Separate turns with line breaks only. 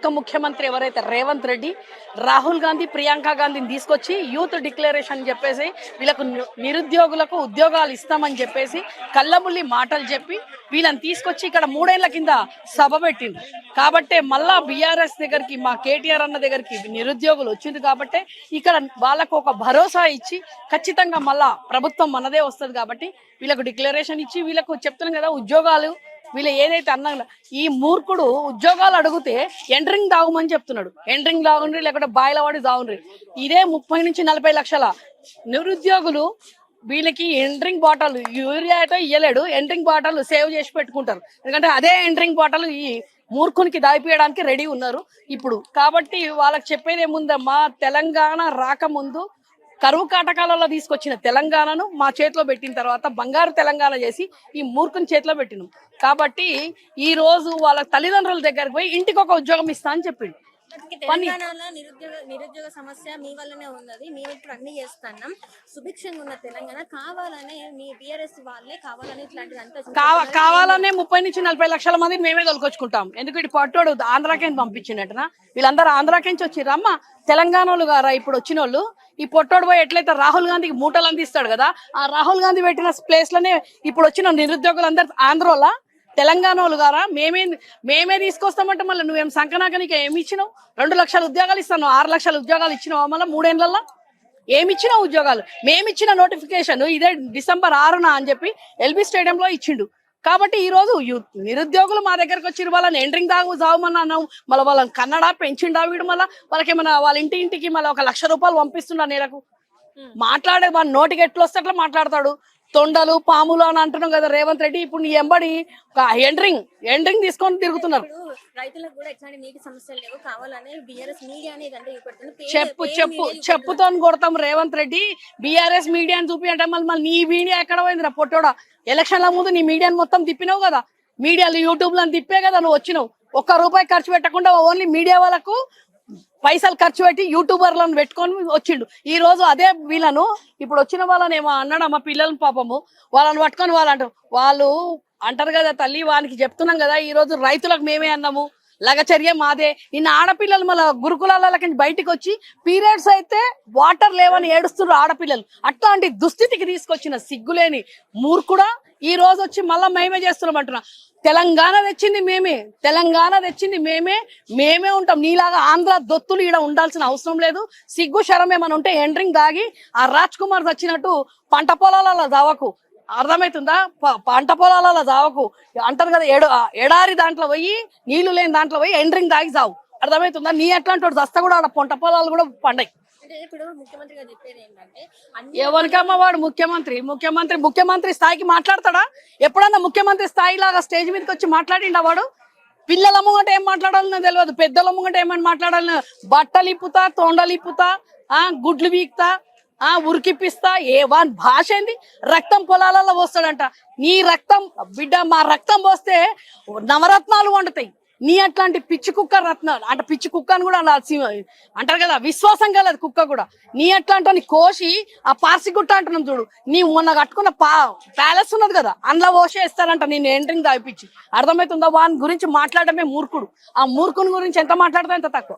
మూర్ఖ ముఖ్యమంత్రి ఎవరైతే రేవంత్ రెడ్డి, రాహుల్ గాంధీ, ప్రియాంక గాంధీని తీసుకొచ్చి యూత్ డిక్లరేషన్ అని చెప్పేసి వీళ్ళకు నిరుద్యోగులకు ఉద్యోగాలు ఇస్తామని చెప్పేసి కళ్ళబుల్లి మాటలు చెప్పి వీళ్ళని తీసుకొచ్చి ఇక్కడ 3 ఏళ్ల కింద సభ పెట్టింది. కాబట్టి మళ్ళా బీఆర్ఎస్ దగ్గరికి, మా కేటీఆర్ అన్న దగ్గరికి నిరుద్యోగులు వచ్చింది కాబట్టి ఇక్కడ వాళ్ళకు ఒక భరోసా ఇచ్చి ఖచ్చితంగా మళ్ళా ప్రభుత్వం మనదే వస్తుంది కాబట్టి వీళ్ళకు డిక్లరేషన్ ఇచ్చి వీళ్ళకు చెప్తున్నాం కదా ఉద్యోగాలు. వీళ్ళు ఏదైతే అన్నా ఈ మూర్ఖుడు ఉద్యోగాలు అడిగితే ఎండ్రింగ్ తాగమని చెప్తున్నాడు. ఎండ్రింగ్ తాగుండ్రి లేకపోతే బాయిల వాడి తాగుండ్రి. ఇదే 30 నుంచి 40 లక్షల నిరుద్యోగులు వీళ్ళకి ఎండ్రింగ్ బాటల్ యూరియా అయితే ఇయ్యలేడు, ఎండ్రింగ్ బాటల్ సేవ్ చేసి పెట్టుకుంటారు. ఎందుకంటే అదే ఎండ్రింగ్ బాటల్ ఈ మూర్ఖునికి దాయిపోయడానికి రెడీ ఉన్నారు ఇప్పుడు. కాబట్టి వాళ్ళకి చెప్పేది ఏముందమ్మా, తెలంగాణ రాకముందు కరువు కాటకాలలో తీసుకొచ్చిన తెలంగాణను మా చేతిలో పెట్టిన తర్వాత బంగారు తెలంగాణ చేసి ఈ మూర్ఖుని చేతిలో పెట్టినాం. కాబట్టి ఈ రోజు వాళ్ళ తల్లిదండ్రుల దగ్గరికి పోయి ఇంటికి ఒక ఉద్యోగం ఇస్తా అని చెప్పిండు.
తెలంగాణలో నిరుద్యోగ సమస్య మీ వల్లనే ఉన్నది, మేము ఇప్పుడు అన్ని చేస్తున్నాం. సుభిక్షంగా ఉన్న తెలంగాణ కావాలనే మీ బీఆర్ఎస్ వాళ్ళే కావాలని ఇట్లాంటిదంతా
కావాలనే 30 నుంచి 40 లక్షల మంది మేమే తొలకొచ్చుకుంటాం. ఎందుకు ఇటు పట్టోడు ఆంధ్రాకేం పంపించినట్టునా? వీళ్ళందరూ ఆంధ్రాకేంచి వచ్చిర్రు అమ్మ, తెలంగాణలు గారా ఇప్పుడు వచ్చిన వాళ్ళు. ఈ పొట్టోడు పోయి ఎట్లయితే రాహుల్ గాంధీకి మూటలు అందిస్తాడు కదా, ఆ రాహుల్ గాంధీ పెట్టిన ప్లేస్ లోనే ఇప్పుడు వచ్చిన నిరుద్యోగులందరూ ఆంధ్రోలా తెలంగాణ వాళ్ళు గారా. మేమే తీసుకొస్తామంటే మళ్ళీ నువ్వేం సంకనాకనికి ఏమి ఇచ్చినావు? 2 లక్షల ఉద్యోగాలు ఇస్తాను, 6 లక్షల ఉద్యోగాలు ఇచ్చినావు. మళ్ళీ 3 ఏళ్లలో ఏమిచ్చినా ఉద్యోగాలు? మేమిచ్చిన నోటిఫికేషన్ ఇదే డిసెంబర్ 6న అని చెప్పి ఎల్బీ స్టేడియంలో ఇచ్చిండు. కాబట్టి ఈ రోజు నిరుద్యోగులు మా దగ్గరకు వచ్చి వాళ్ళని ఎండ్రింగ్ తాగమని అన్నావు. మళ్ళీ వాళ్ళని కన్నడ పెంచిండా వీడు? మళ్ళీ వాళ్ళకి ఏమన్నా వాళ్ళ ఇంటికి మళ్ళీ 1 లక్ష రూపాయలు పంపిస్తున్నా నెలకు. మాట్లాడే వాళ్ళ నోటికి ఎట్లు వస్తే అట్లా మాట్లాడతాడు. తొండలు పాములు అని అంటున్నాం కదా రేవంత్ రెడ్డి. ఇప్పుడు నీ ఎంబడి ఎండ్రింగ్ తీసుకొని తిరుగుతున్నారు.
రైతులకు కూడా ఎట్లాంటి నీటి సమస్యలు లేవు, కావాలని బీఆర్ఎస్ మీడియా అనేది
చెప్పుతో కొడతాం రేవంత్ రెడ్డి. బీఆర్ఎస్ మీడియాని చూపి అంటే మళ్ళీ నీ మీడియా ఎక్కడ పోయింది రా పొట్టోడా? ఎలక్షన్ల ముందు నీ మీడియాని మొత్తం తిప్పినావు కదా, మీడియాలు యూట్యూబ్ లను తిప్పే కదా నువ్వు వచ్చినావు. 1 రూపాయి ఖర్చు పెట్టకుండా ఓన్లీ మీడియా వాళ్ళకు పైసలు ఖర్చు పెట్టి యూట్యూబర్లను పెట్టుకొని వచ్చిండు. ఈ రోజు అదే వీళ్ళను ఇప్పుడు వచ్చిన వాళ్ళని ఏమో అన్నాడు అమ్మ, పిల్లలను పాపము వాళ్ళని పట్టుకొని వాళ్ళు అంటారు కదా తల్లి, వానికి చెప్తున్నాం కదా. ఈ రోజు రైతులకు మేమే అన్నాము, లగచర్య మాదే. నిన్న ఆడపిల్లలు మళ్ళీ గురుకులాలకి బయటికి వచ్చి పీరియడ్స్ అయితే వాటర్ లేవని ఏడుస్తున్నారు ఆడపిల్లలు. అట్లాంటి దుస్థితికి తీసుకొచ్చిన సిగ్గులేని మూర్ఖుడా ఈ రోజు వచ్చి మళ్ళా మేమే చేస్తున్నాం అంటున్నా. తెలంగాణ తెచ్చింది మేమే, తెలంగాణ తెచ్చింది మేమే ఉంటాం. నీలాగా ఆంధ్ర దొత్తులు ఈడ ఉండాల్సిన అవసరం లేదు. సిగ్గు శరం ఏమైనా ఉంటే ఎండ్రింగ్ దాగి ఆ రాజ్ కుమార్ వచ్చినట్టు పంట పొలాల దావకు. అర్థమవుతుందా? పంట పొలాల దావకు అంటారు కదా, ఎడారి దాంట్లో పోయి నీళ్లు లేని దాంట్లో పోయి ఎండ్రింగ్ దాగి చావు. అర్థమవుతుందా? నీ అట్లాంటి వాడు దస్తా కూడా ఆడ పంట పొలాలు కూడా పండాయి.
ఇప్పుడు ముఖ్యమంత్రి గారు చెప్పేది ఏంటంటే,
ఎవరికమ్మా వాడు ముఖ్యమంత్రి స్థాయికి మాట్లాడతాడా? ఎప్పుడన్నా ముఖ్యమంత్రి స్థాయి లాగా స్టేజ్ మీదకి వచ్చి మాట్లాడిండా వాడు? పిల్లల ముంగట ఏం మాట్లాడాలనో తెలియదు, పెద్దల ముంగట ఏమని మాట్లాడాలనో. బట్టలు ఇప్పుతా, తొండలు ఇప్పుతా, గుడ్లు వీక్తా, ఉరికిప్పిస్తా. వాని భాష ఏంది? రక్తం పొలాలలో పోస్తాడంట. నీ రక్తం బిడ్డ, మా రక్తం పోస్తే నవరత్నాలు వండుతాయి. నీ అట్లాంటి పిచ్చి కుక్క రత్నాలు అంటే పిచ్చి కుక్క అని కూడా అంటారు కదా, విశ్వాసం కలదు కుక్క కూడా. నీ అట్లాంటి కోసి ఆ పార్సిగుట్ట అంటున్నాం చూడు, నీ మొన్న కట్టుకున్న ప్యాలెస్ ఉన్నది కదా, అందులో పోసేస్తారంట నేను ఎంట్రింగ్ దాయిపించి. అర్థమవుతుందా? వాని గురించి మాట్లాడమే మూర్ఖుడు. ఆ మూర్ఖుని గురించి ఎంత మాట్లాడితే అంత తక్కువ.